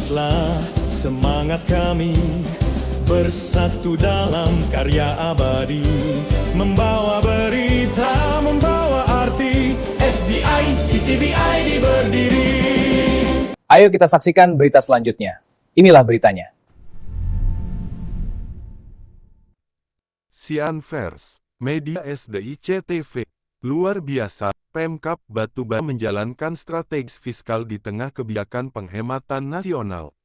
Bangkitlah semangat kami, bersatu dalam karya abadi, membawa berita, membawa arti, SDI, CTVID berdiri. Ayo kita saksikan berita selanjutnya. Inilah beritanya. Sianvers, Media SDI CTV. Luar biasa, Pemkab Batubara menjalankan strategi fiskal di tengah kebijakan penghematan nasional.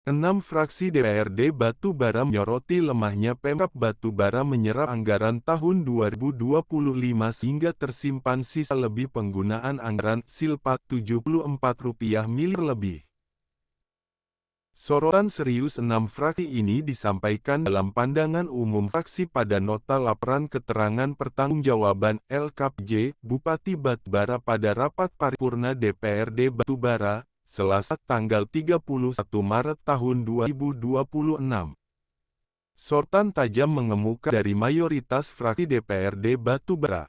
6 fraksi DPRD Batubara menyoroti lemahnya Pemkab Batubara menyerap anggaran tahun 2025 sehingga tersimpan sisa lebih penggunaan anggaran Silpa Rp74 miliar lebih. Sorotan serius 6 fraksi ini disampaikan dalam pandangan umum fraksi pada nota laporan keterangan pertanggungjawaban LKPJ Bupati Batubara pada rapat paripurna DPRD Batubara, Selasa tanggal 31 Maret tahun 2026. Sorotan tajam mengemuka dari mayoritas fraksi DPRD Batubara.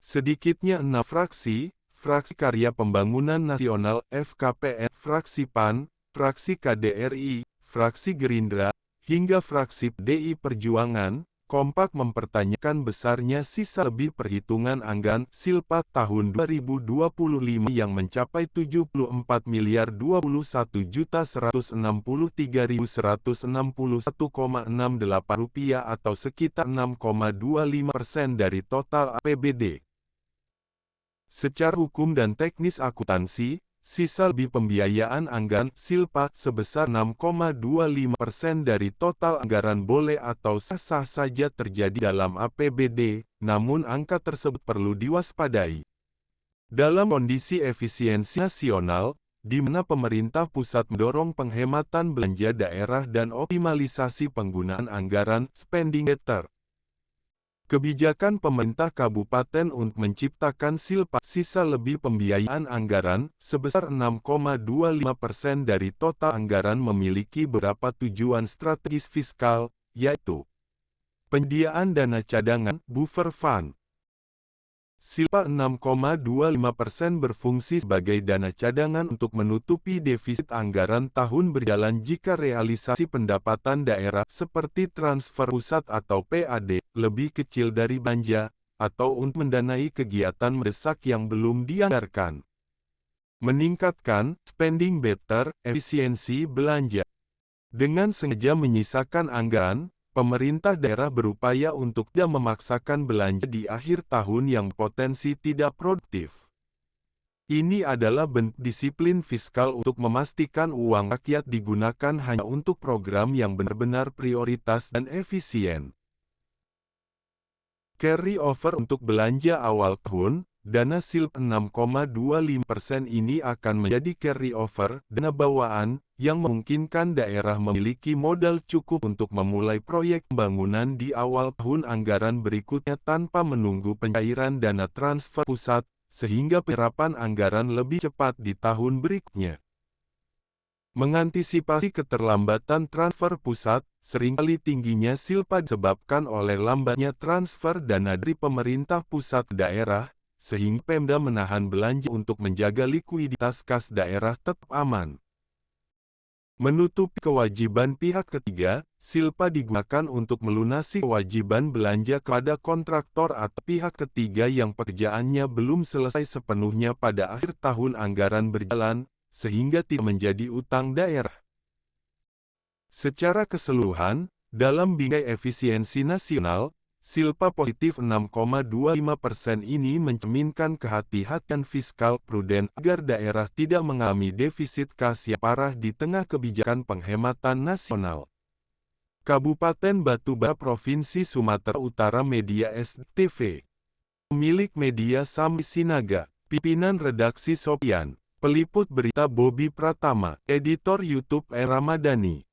Sedikitnya 6 fraksi, Fraksi Karya Pembangunan Nasional FKPN, Fraksi PAN, Fraksi KDRI, Fraksi Gerindra, hingga Fraksi PDI Perjuangan, kompak mempertanyakan besarnya sisa lebih perhitungan anggaran Silpa tahun 2025 yang mencapai Rp71.163.161,68 atau sekitar 6,25% dari total APBD. Secara hukum dan teknis akuntansi, sisa lebih pembiayaan anggaran Silpa sebesar 6,25% dari total anggaran boleh atau sah-sah saja terjadi dalam APBD, namun angka tersebut perlu diwaspadai. Dalam kondisi efisiensi nasional, di mana pemerintah pusat mendorong penghematan belanja daerah dan optimalisasi penggunaan anggaran spending better. Kebijakan pemerintah kabupaten untuk menciptakan Silpa sisa lebih pembiayaan anggaran sebesar 6,25% dari total anggaran memiliki beberapa tujuan strategis fiskal, yaitu penyediaan dana cadangan buffer fund. Silpa 6,25% berfungsi sebagai dana cadangan untuk menutupi defisit anggaran tahun berjalan jika realisasi pendapatan daerah seperti transfer pusat atau PAD lebih kecil dari belanja, atau untuk mendanai kegiatan mendesak yang belum dianggarkan. Meningkatkan spending better, efisiensi belanja. Dengan sengaja menyisakan anggaran, pemerintah daerah berupaya untuk tidak memaksakan belanja di akhir tahun yang potensi tidak produktif. Ini adalah bentuk disiplin fiskal untuk memastikan uang rakyat digunakan hanya untuk program yang benar-benar prioritas dan efisien. Carry over untuk belanja awal tahun, dana Silpa 6,25% ini akan menjadi carry over, dana bawaan, yang memungkinkan daerah memiliki modal cukup untuk memulai proyek pembangunan di awal tahun anggaran berikutnya tanpa menunggu pencairan dana transfer pusat, sehingga penyerapan anggaran lebih cepat di tahun berikutnya. Mengantisipasi keterlambatan transfer pusat, seringkali tingginya Silpa disebabkan oleh lambatnya transfer dana dari pemerintah pusat ke daerah, sehingga Pemda menahan belanja untuk menjaga likuiditas kas daerah tetap aman. Menutupi kewajiban pihak ketiga, Silpa digunakan untuk melunasi kewajiban belanja kepada kontraktor atau pihak ketiga yang pekerjaannya belum selesai sepenuhnya pada akhir tahun anggaran berjalan, sehingga tidak menjadi utang daerah. Secara keseluruhan, dalam bingkai efisiensi nasional, Silpa positif 6,25% ini mencerminkan kehati-hatian fiskal pruden agar daerah tidak mengalami defisit kas yang parah di tengah kebijakan penghematan nasional. Kabupaten Batubara Provinsi Sumatera Utara Media STV. Pemilik media Sami Sinaga, pimpinan redaksi Sopian, peliput berita Bobby Pratama, editor YouTube Ramadhani.